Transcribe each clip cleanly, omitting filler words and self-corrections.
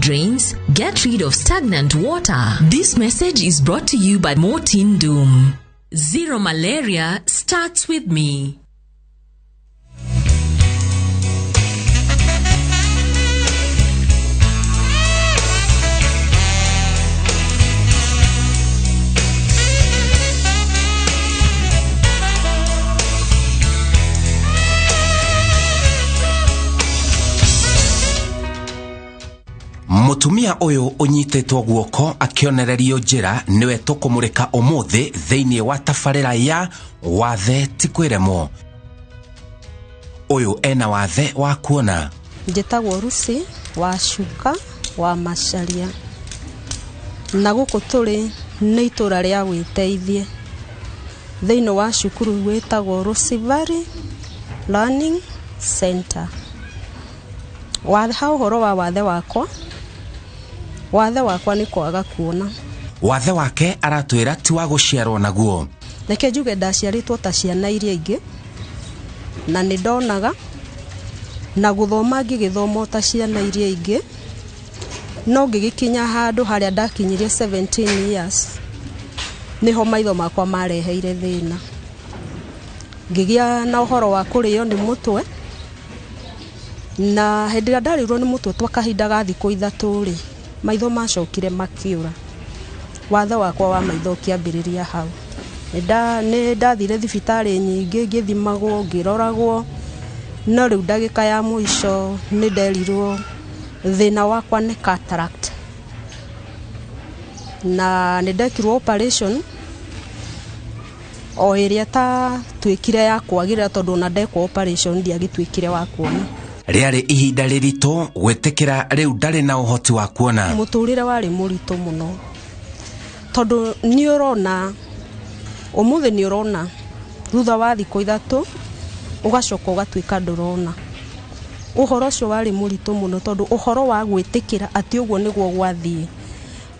drains, get rid of stagnant water. This message is brought to you by Mortin Doom. Zero malaria starts with me. Mutumia uyu unyitetwo guoko akionererio njira niwe tukumurika umuthi thiini wa tafarira ya wathe tikwiremo. Uyu ena wathe wa kuona. Njitagwo Rusi wa Shuka wa Macharia. Na guku turi ni itura ria gwiteithie. Thiini wa cukuru witagwo Rusi Valley Learning Center. Wathe ha uhoro wa wathe wakwa. Wathe wakwa ni kwaga kuona. Wathe wake aratwira ti wa guciarwo naguo. Reke njuge ndaciaritwo ta ciana iria ingi na ni ndonaga na guthoma ngigithoma ta ciana iria ingi, no ngigikinya handu haria ndakinyirie 17 years niho maitho makwa mareheire thina. Ngigia na uhoro wa kurio ni mutwe, na hindi ndarirwo ni mutwe twa kahinda ga thikũ 3 ri maitho macokire makiura. Wathe wakwa wa maitho kiambiriria hau. Ni ndathire thibitari nyingi ngithimagwo ngiroragwo, no riu ndagika ya muico ni nderirwo thina wakwa ni cataract, na ni ndekirwo operation o iria ta twikire ya kwagirira tondu na ndekwo operation ndiagitwikire wa kuona. Riari ihinda ririto gwetekera riu ndari na uhoti wa kuona. Muturire wari murito muno tondu ni urona umuthi ni urona thutha wa thikũ 3 ugacoka ugatwika ndurona. Uhoro ucio wari murito muno tondu uhoro wa gwetekera ati uguo niguo gwathie.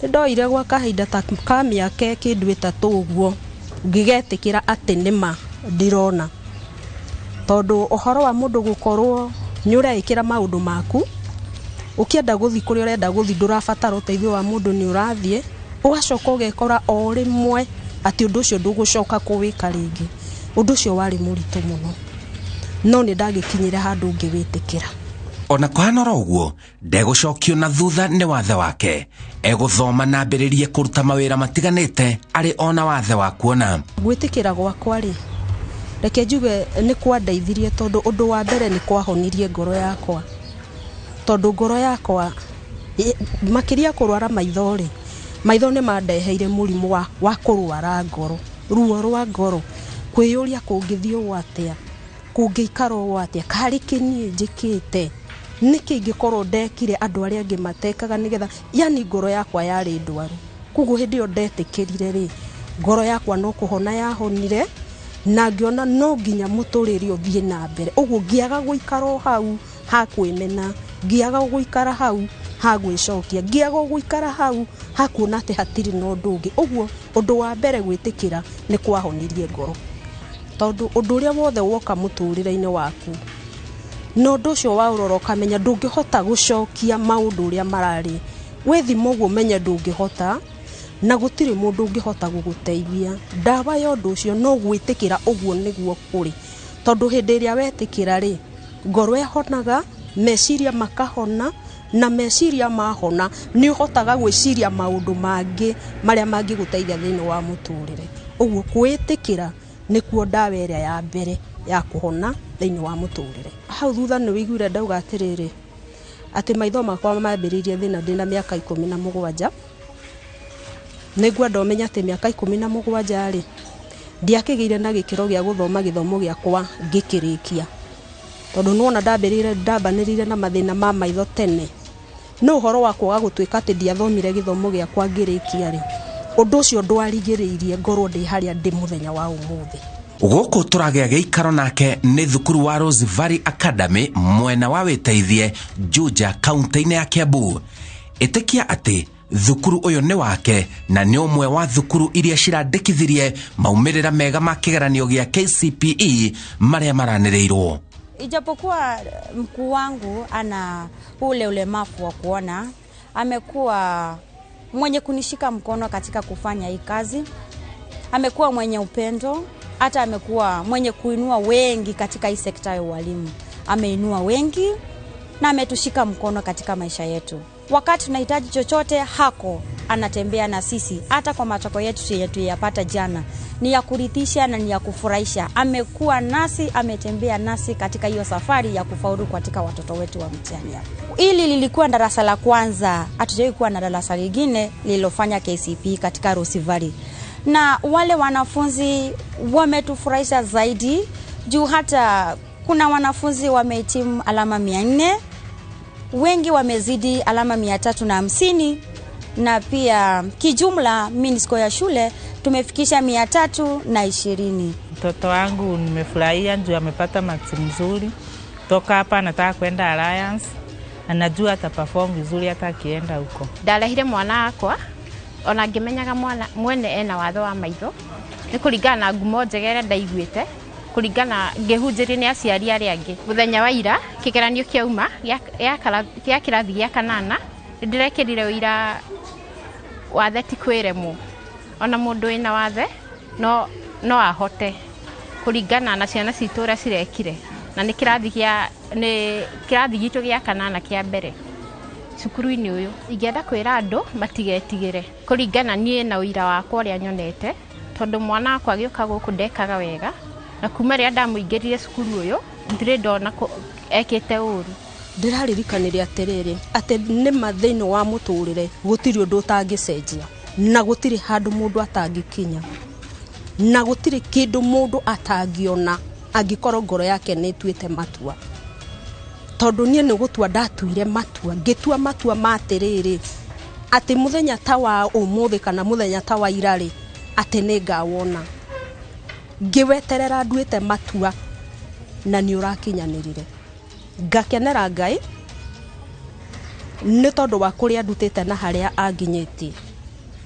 Ndoire gwa kahinda ta ka miaka kindu 3 uguo ngigetekera ati nima ndirona, tondu uhoro wa mundu gukorwo ni ureikira maundu maku ukienda guthi kuri urenda guthi ndurabatara uteithio wa mundu ni urathie ugacoka ugekora o rimwe ati undu ucio ndugucoka kuwika ringi. Undu ucio wari murito muno, no ni ndagikinyire handu ngiwitikira. Ona kwanora uguo ndegucokio na thutha ni wathe wake, eguthoma na ambiririe kuruta mawira matiganite ari ona wathe wa kuona. Gwitikira gwakwa ri reke njuge ni kwandeithirie tondu undu wa mbere ni kwahonirie ngoro yakwa, tondu ngoro yakwa makiria kurwara maitho ri maitho ni mandeheire murimu wa kurwara ngoro, ruo rwa ngoro, kwiyuria kungithio watia, kungiikaro watia, kari kinie njikite niki ingikorwo ndekire andu aria angi matekaga nigetha yani ngoro yakwa yari ndwaru. Kugu hindi yo ndetikirire ri ngoro yakwa no kuhona yahonire, na ngiona no nginya muturiri uthie na mbere. Uguo ngiaga guikaro hau ha kwimena, ngiaga guikara hau ha gwicokia, ngiaga guikara hau ha kuona ati hatiri no ndungi. Uguo undu wa mbere gwitikira ni kwahonirie ngoro, tondu undu uria wothe woka muturire-ini waku no ndu ucio wa uroro kamenya ndungihota gucokia maundu uria marari. Withimo guo menye ndungihota na gutiri mundu ungihota guguteithia. Ndawa ya undu ucio no gwitikira uguo niguo kuri, tondu hindi iria wetikira ri ngoro ehonaga, meciria makahona, na meciria mahona ni uhotaga gwiciria maundu mangi maria mangi guteithia thiini wa muturire. Uguo kwitikira nikuo ndawa iria ya mbere ya kuhona thiini wa muturire. Hau thutha ni wiguire ndauga atiriri ati maitho makwa mambiririe thina ndina miaka 17. Nigwa ndomenya ati miaka 17 ri ndiakigire na gikiro gia guthoma githomo giakwa ngikirikia, tondu nuona ndambanirire na mathina ma maitho tene. No uhoro wa kwaga gutwika ati ndiathomire githomo giakwa ngirikia ri undu ucio ndwarigiriirie ngorwo ndi haria ndi muthenya wa umuthi. Guku turagia giikaro nake ni thukuru wa Rose Valley Academy mwena wa witeithie Juja kaunti-ini ya Kiambu. Itikia ati thukuru uyu ni wake na ni umwe wa thukuru iria cirandikithirie maumirira mega ma kigeranio gia KCPE maria maranireirwo. Ijapokuwa mkuu wangu ana ule ulemavu wa kuona, amekuwa mwenye kunishika mkono katika kufanya hii kazi. Amekuwa mwenye upendo, hata amekuwa mwenye kuinua wengi katika hii sekta ya ualimu. Ameinua wengi na ametushika mkono katika maisha yetu. Wakati tunahitaji chochote hako anatembea na sisi, hata kwa matoko yetu yapata jana. Ni ya kuridhisha na ni ya kufurahisha. Amekuwa nasi, ametembea nasi katika hiyo safari ya kufaulu katika watoto wetu wa mtihani. Hili lilikuwa darasa la kwanza, hatujawahi kuwa na darasa lingine lililofanya KCPE katika Rosi Valley. Na wale wanafunzi wametufurahisha zaidi juu hata kuna wanafunzi wamehitimu alama 400, wengi wamezidi alama 350, na pia kijumla minisko ya shule tumefikisha 320. Mtoto wangu nimefurahia juu amepata marks mzuri. Toka hapa anataka kwenda Alliance, anajua ataperform vizuri hata akienda huko. Ndarehire mwana akwa ona ngimenyaga mwana mwene ena watho wa maitho ni kuringana ngumo njegere ndaiguite kuringana ngehunjiri ni aciari ari angi. Muthenya wa ira kigeranio kiauma ya kirathi gĩa 8 ndirekirire wira wathe ti kwiremwo. Ona mundu ina wathe no ahote kuringana na ciana citura cirekire, na ni kirathi gitu gĩa 8 kia mbere cukuru-ini uyu. Ingenda kwira andu matigetigire kuringana nie na uira wakwa ria nyonete, tondu mwana wakwa agioka guku ndekaga wega, na kuma ria ndamuingirire cukuru uyu ndire ndona ekite uru. Ndiraririkanire atiriri ati ni mathini wa muturire gutiri undu utangicenjia, na gutiri handu mundu atangikinya, na gutiri kindu mundu atangiona angikorwo ngoro yake ni tuite matua. Tondu nie ni gutua ndatuire matua, ngitua matua matiriri ati muthenya ta wa umuthi kana muthenya ta wa irari ati ni ngawona. Ngiweterera nduite matua na ni urakinyanirire. Ngakenera Ngai ni tondu wa kuria ndutite na haria anginyetie.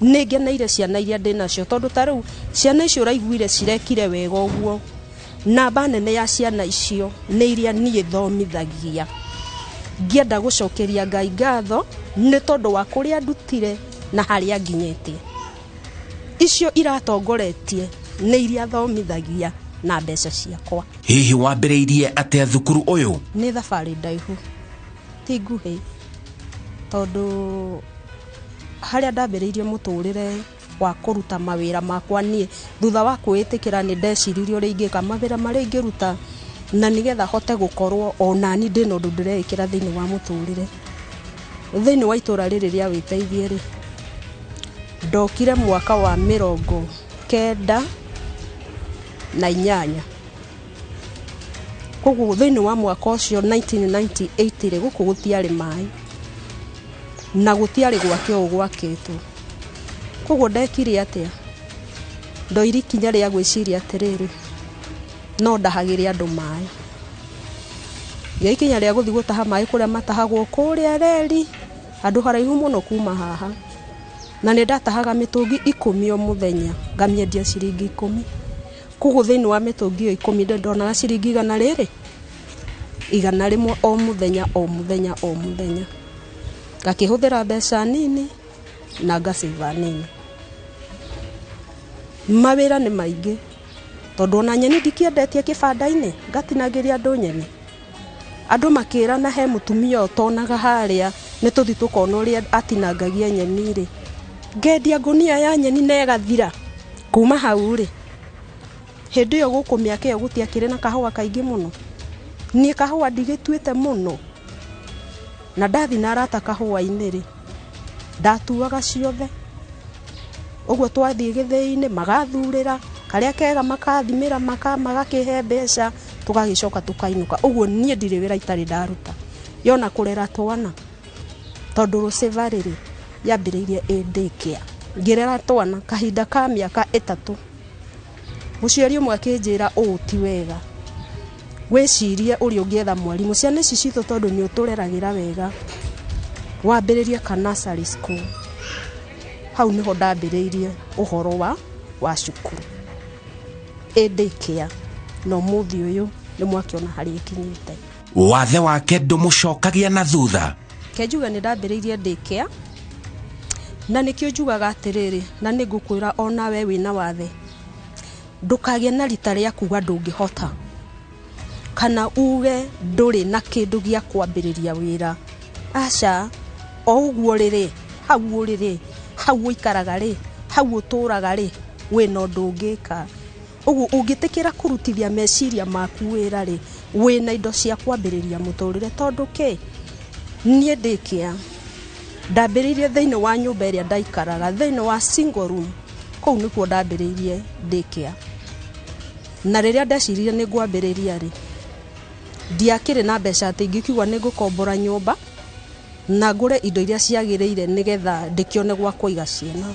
Ni ngeneire ciana iria ndinacio tondu ta riu ciana icio raiguire cirekire wega uguo. Namba nene ya ciana icio ni iria nie thomithagia. Ngienda gucokeria Ngai ngatho ni tondu wa kuria ndutire na haria nginyetie. Icio iratongoretie ni iria thomithagia na mbeca ciakwa. Hihi wambiriirie atia thukuru uyu? Ni thabari ndaihu ti nguhi, tondu haria ndambiriirie muturire wa kuruta mawira makwa nie thutha wa kwitikira ni ndeciririe uri ingika mawira mari ingiruta na nigetha hote gukorwo onani ndina undu ndirekira thiini wa muturire thiini wa itura riri ria witeithie ri. Ndokire mwaka wa 1998 koguo thiini wa mwaka ucio 1998 ri guku gutiari mai na gutiari gwakio gwakitwo. Koguo ndekire atia ndoiri kinya ria gwiciria atiriri no ndahagire andu mai. Geikinya ria guthi gutaha mai kuria matahagwo kuria reri andu haraihu muno kuma haha, na ni ndatahaga mitungi 10 o muthenya ngamiendia ciringi 10. Koguo thiini wa mitungi 10 ndona ciringi 100 riri 100 o muthenya o muthenya o muthenya. Ngakihuthira mbeca nini na ngasiva nini. Mawira ni maingi tondu ona nyeni ndikiendetie kibanda-ini ngatinagiria andu nyeni. Andu makira na he mutumia utonaga haria ni tuthi tukona uria atinangagia nyeni ri, ngendia ngunia ya nyeni na igathira. Kuma hau ri hindi yo guku miaka yo gutiakire na kahua kaingi muno. Nie kahua ndigituite muno na ndathi na arata kahua-ini ri ndatuaga ciothe. Uguo twathie githii-ini magathurira karia kega makathimira magakihe mbeca tugagicoka tukainuka. Uguo nie ndire wira itari ndaruta yona kurera twana tondu Rosi Valley ri yambiriirie daycare. Ngirera twana kahinda ka miaka 3. Muciari umwe akinjira ti wega wicirie uri ungietha mwarimu ciana ici citu tondu ni utureragira wega wambiririe ka nursery school. Hau niho ndambiriirie uhoro wa cukuru daycare no muthi uyu ni mwakiona hari ikinyite. Wathe wake ndumucokagia na thutha. reke njuge nĩ ndambĩrĩirie daycare na nĩkĩo njugaga atĩrĩrĩ na nĩ ngũkwĩra ona we wĩna wathe ndũkagĩe na rita rĩa kuga ndũngĩhota kana uge ndũrĩ na kĩndũ gĩa kwambĩrĩria wĩra aca o ũguo rĩrĩ hau ũrĩrĩ hau ũikaraga rĩ hau ũtũraga rĩ wĩna ũndũ ũngĩka ũguo ũngĩtĩkĩra kũrutithia meciria maku wĩra rĩ wĩna indo cia kwambĩrĩria mũtũrĩre tondũ kĩ niĩ daycare ndambĩrĩirie thĩinĩ wa nyũmba ĩrĩa ndaikaraga thĩinĩ wa single room kũu nĩkuo ndambĩrĩirie daycare na rĩrĩa ndeciririe nĩ ngwambĩrĩria rĩ ndiakĩrĩ na mbeca atĩ ingĩkiuga nĩ ngũkombora nyũmba na ngũre indo iria ciagĩrĩire nĩgetha ndĩkĩone gwa kũiga ciana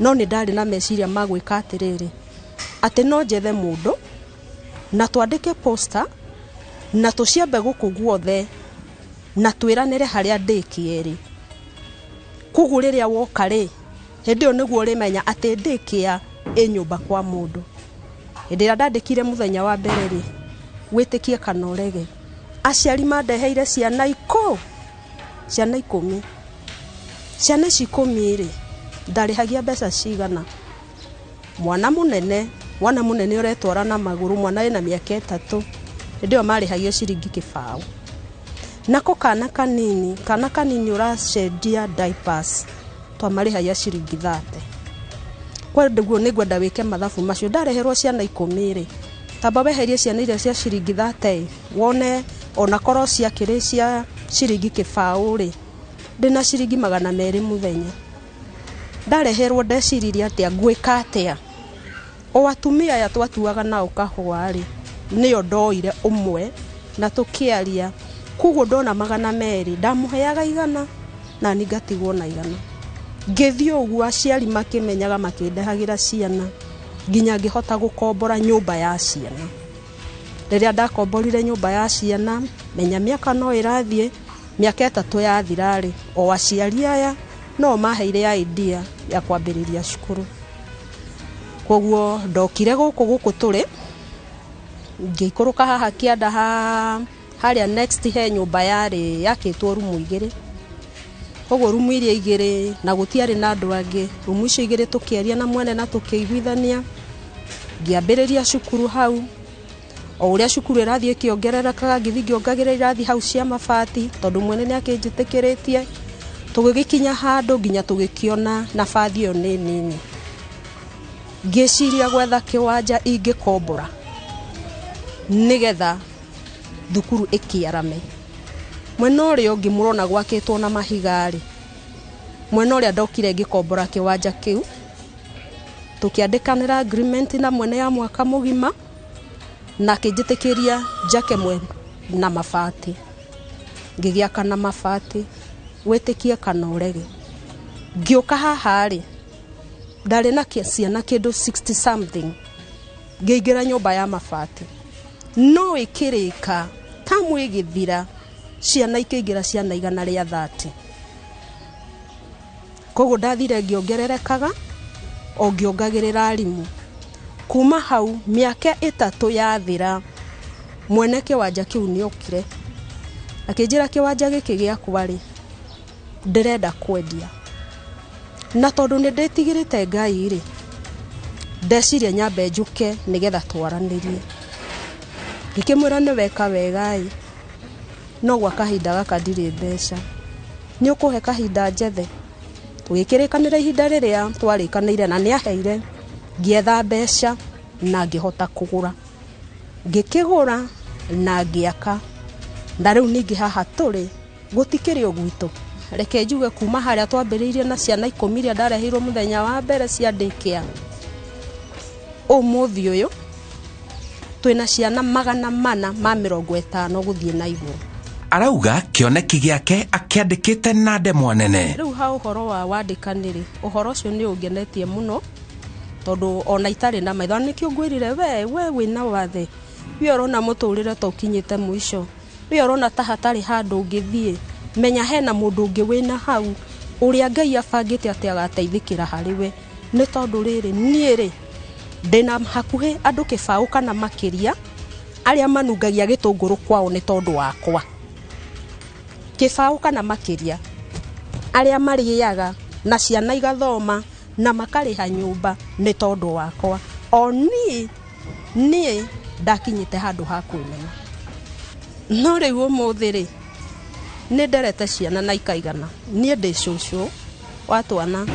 no nĩ ndarĩ na meciria ma gwĩka atĩrĩrĩ atĩ no njethe mũndũ na twandĩke poster na tũciambe gũkũ guothe na twĩranĩre harĩa daycare rĩ koguo rĩrĩa woka rĩ hĩndĩ ĩyo nĩguo ũrĩmenya atĩ daycare ĩ nyũmba kwa mũndũ hĩndĩ ĩrĩa ndandĩkire mũthenya wa mbere rĩ wĩtĩkie kana ũrege aciari mandeheire ciana 10 ciana 10 ciana 10 rĩ ndarĩhagia mbeca cigana mwana mũnene ũretwara na magũrũ mwana ena mĩaka 3 hĩndĩ ĩyo marĩhagio ciringi 100 nako kana kanini ũracendia diapers twamarĩhagia ciringi 30 kwa nduguo nĩngwenda wĩke mathabu macio ndareherwo ciana 10 rĩ tamba weherie ciana iria cia ciringi 30 wone ona korwo ciakĩrĩ cia ciringi 100 rĩ ndĩna ciringi 200 mũthenya ndareherwo ndeciririe atĩa ngwĩka atĩa o atumia aya twatuaga nao kahũa rĩ nĩyo ndoire ũmwe na tũkĩaria koguo ndona 200 ndamũheaga 100 na ni ngatigwo na 100 ngĩthiĩ ũguo aciari makĩmenyaga makĩndehagĩra ciana nginya ngĩhota gũkombora nyũmba ya ciana rĩrĩa ndakomborire nyũmba ya ciana menya mĩaka no ĩrathiĩ mĩaka 3 yathira rĩ o aciari aya no maheire idea ya kwambĩrĩria cukuru koguo ndokire gũkũ tũrĩ ngĩikũrũka haha kĩanda harĩa next he nyũmba yarĩ yakĩtwo rumu 2 koguo rumu iria 2 na gũtiarĩ na andũ angĩ rumu icio 2 tũkĩaria na mwene na tũkĩiguithania ngĩambĩrĩria cukuru hau o ũrĩa cukuru ĩrathiĩ kĩongererekaga ngĩthiĩ ngĩongagĩrĩra irathi hau cia mabati tondũ mwene nĩ akĩnjĩtĩkĩrĩtie tũgĩkinya handũ nginya tũgĩkiona nabathi ĩyo nĩ nini ngĩciria gwetha kĩwanja ingĩkombora nĩgetha thukuru ĩkĩarame mwena ũrĩa ũngĩ mũrona gwakĩtwo na mahiga-rĩ mwena ũrĩa ndokire ngĩkombora kĩwanja kĩu tũkĩandĩkanĩra agreement na mwene ya mwaka mũgima na kĩnjĩtĩkĩria njake na mabati ngĩgĩaka na mabati wĩtĩkie kana ũrege ngĩũka haha-rĩ ndarĩ na ciana kĩndũ 60 something ngĩingĩra nyũmba ya mabati no ĩkĩrĩka tamu ĩgĩthira ciana ikĩingĩra ciana 130 koguo ndathire ngĩongererekaga o ngĩongagĩrĩra arimũ kuma hau mĩaka 3 yathira mwene kĩwanja kĩu nĩ okire akĩnjĩra kĩwanja gĩkĩ gĩakwa rĩ ndĩrenda kwendia na tondũ nĩ ndĩtigĩrĩte Ngai rĩ ndeciria nyambe njuke nĩgetha twaranĩrie ngĩkĩmwĩra nĩ weka wega no gwa kahinda gaka ndirĩ mbeca nĩ ũkũhe kahinda njethe tũgĩkĩrĩkanĩra ihinda rĩrĩa twarĩkanĩire na nĩ aheire ngĩetha mbeca na ngĩhota kũgũra ngĩkĩgũra na ngĩaka na rĩu ningĩ haha tũrĩ gũtikĩrĩ ũgwitũ reke njuge kuma harĩa twambĩrĩirie na ciana 10 iria ndareheirwo mũthenya wa mbere cia daycare ũmũthĩ ũyũ twĩna ciana 450 gũthiĩ na igũrũ arauga kĩoneki gĩake akĩandĩkĩte na ndemwa nene rĩu ha ũhoro wa wandĩkanĩrĩ ũhoro ũcio nĩ ũngenetie mũno tondũ ona itarĩ na maitho nĩkĩo ngwĩrire we wĩna wathe we ũrona mũtũrĩre ta ũkinyĩte mũico we ũrona ta hatarĩ handũ ũngĩthiĩ menya hena mũndũ ũngĩ wĩna hau ũrĩa Ngai abangĩte atĩ agateithĩkĩra harĩ we nĩ tondũ rĩrĩ niĩ rĩ ndĩna hakuhĩ andũ kĩbaũ kana makĩria arĩa manungagia gĩtũngũrũ kwao nĩ tondũ wakwa kĩbaũ kana makĩria arĩa marĩaga na ciana igathoma na makarĩha nyũmba nĩ tondũ wakwa. O niĩ ndakinyĩte handũ ha kwĩmena. No rĩu ũmũthĩ-rĩ nĩ nderete ciana na ikaigana. Niĩ ndĩ cũcũ wa twana.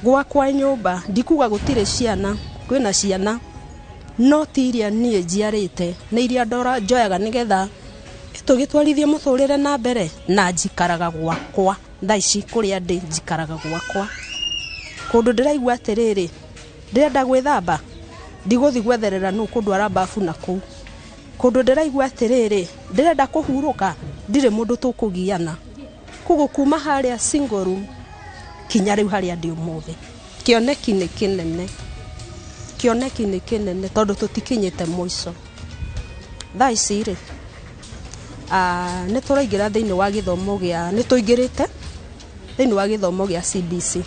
Gwakwa nyũmba ndikuga gũtirĩ ciana, kwĩna ciana, no ti iria niĩ njiarĩte, nĩ iria njoyaga nĩgetha tũgĩtwarithie mũtũrĩre na mbere, na njikaraga gwakwa. Thaa ici kũrĩa ndĩ njikaraga gwakwa. Kũndũ ndĩraigua atĩrĩrĩ, ndĩrenda gwĩthamba, ndigũthi gwetherera nũ kũndwara bafu na kũu. Kũndũ ndĩraigua atĩrĩrĩ, ndĩrenda kũhurũka, ndirĩ mũndũ tũkũgiana. Koguo kuma harĩa single room kinya rĩu harĩa ndĩ ũmũthĩ, kĩoneki nĩ kĩnene. Kĩoneki nĩ kĩnene tondũ tũtikinyĩte mũico. Thaa ici-rĩ, nĩ tũraingĩra thĩinĩ wa gĩthomo gĩa, nĩ tũingĩrĩte thĩinĩ wa gĩthomo gĩa CBC,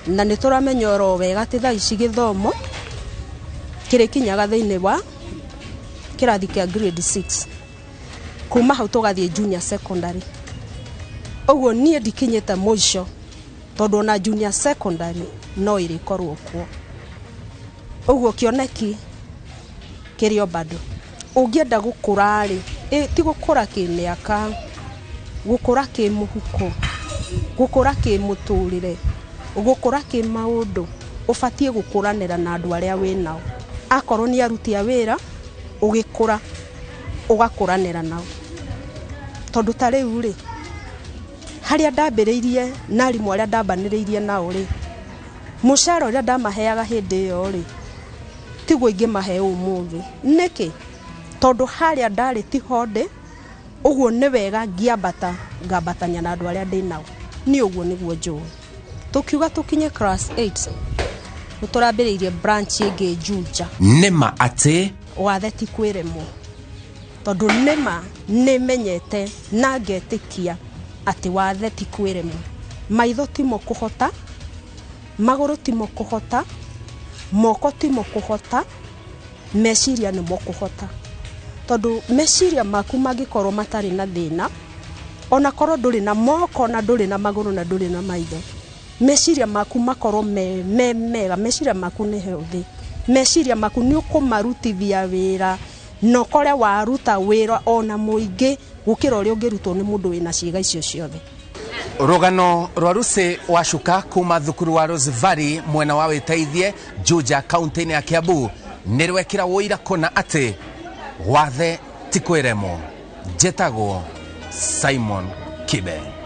na nĩ tũramenya oro wega atĩ thaa ici gĩthomo kĩrĩkinyaga thĩinĩ wa kĩrathi kĩa grade 6, kuma hau tũgathiĩ junior secondary. Ũguo niĩ ndikinyĩte mũico tondũ ona junior secondary no ĩrĩkorwo kuo. Ũguo kĩoneki kĩrĩ o bado. Ũngĩenda gũkũra-rĩ, ti gũkũra kĩmĩaka, gũkũra kĩmũhuko, gũkũra kĩmũtũrĩre, gũkũra kĩmaũndũ, ũbatiĩ gũkũranĩra na andũ arĩa wĩnao. Akorwo nĩ aruti a wĩra, ũgĩkũra ũgakũranĩra nao. Tondũ ta rĩu-rĩ, harĩa ndambĩrĩirie na arimũ arĩa ndambanĩrĩirie nao-rĩ, mũcara ũrĩa ndamaheaga hĩndĩ ĩyo-rĩ, tiguo ingĩmahe ũmũthĩ. Nĩkĩ? Tondũ harĩa ndarĩ ti honde, ũguo nĩ wega ngambatania na andũ arĩa ndĩ nao. Niĩ ũguo nĩguo njũĩ. Tũkiuga tũkinye class 8, nĩ tũrambĩrĩirie branch ĩngĩ Juja. Nĩma atĩ wathe ti kwĩremwo, tondũ nĩma nĩmenyete na ngetĩkia atĩ wathe ti kwĩremwo. Maitho timo kũhota, magũrũ timo kũhota, moko timo kũhota, meciria nĩmo kũhota. Tondũ meciria maku mangĩkorwo matarĩ na thĩna, ona korwo ndũrĩ na moko na ndũrĩ na magũrũ na ndũrĩ na maitho, meciria maku makorwo mega, meciria maku nĩ healthy, meciria maku nĩ ũkũmarutithia wĩra, na ũkore waruta wĩra ona mũingĩ gũkĩra ũrĩa ũngĩrutwo nĩ mũndũ wĩna ciĩga icio ciothe. Rũgano rwa Lucy Wacuka kuma thukuru wa Rose Valley mwena wa Wĩteithie Juja kaunti-inĩ ya Kiambu nĩ rwekĩra wũira kũna atĩ wathe ti kwĩremwo. Njĩtagwo Simon Kibe.